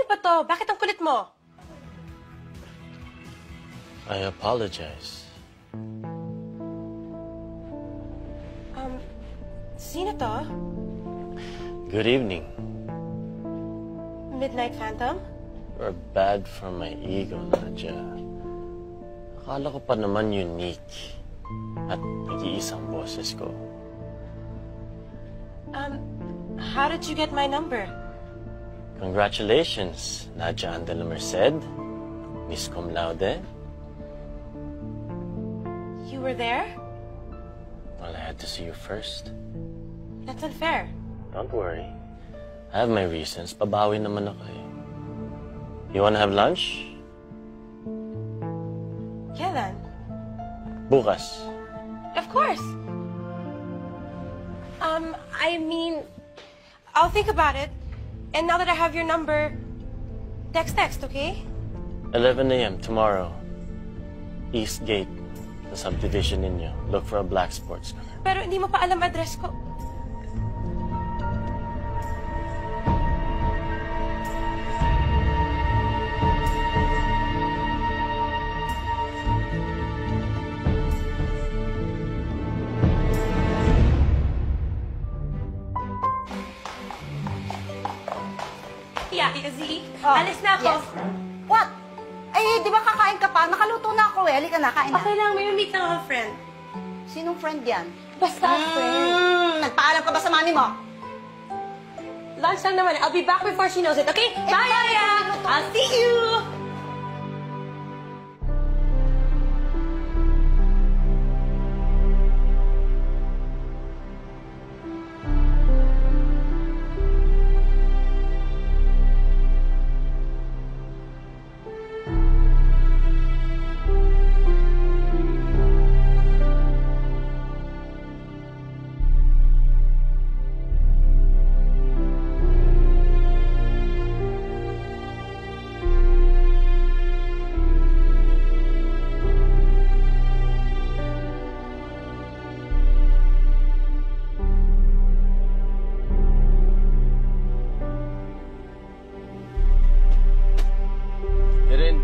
ba to? Bakit ang kulit mo? I apologize. Sino to? Good evening. Midnight Phantom? You're bad for my ego, Nadja. Akala ko pa naman unique at nag-iisang boses ko. How did you get my number? Congratulations, Nadja Andela Merced, Miss Cum Laude. You were there? Well, I had to see you first. That's unfair. Don't worry. I have my reasons. Pabawi naman ako eh. You wanna have lunch? Kailan? Bukas. Of course. I mean, I'll think about it. And now that I have your number, text, okay? 11 a.m. tomorrow. East Gate. Sa subdivision ninyo. Look for a black sports car. Pero hindi mo pa alam address ko. Tita Z, alis na ako. Yes. What? Ay, di ba kakain ka pa? Nakaluto na ako eh. Halika na, kain na. Okay lang, may meet lang akong friend. Sinong friend yan? Basta friend. Nagpaalam ka ba sa mami mo? Lunch lang naman. I'll be back before she knows it, okay? Bye, Aya! I'll see you! Erin.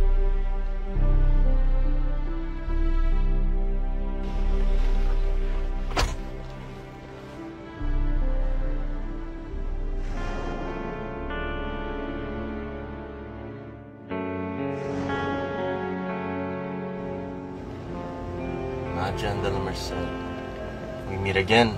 Nadja Andela Merced. We meet again.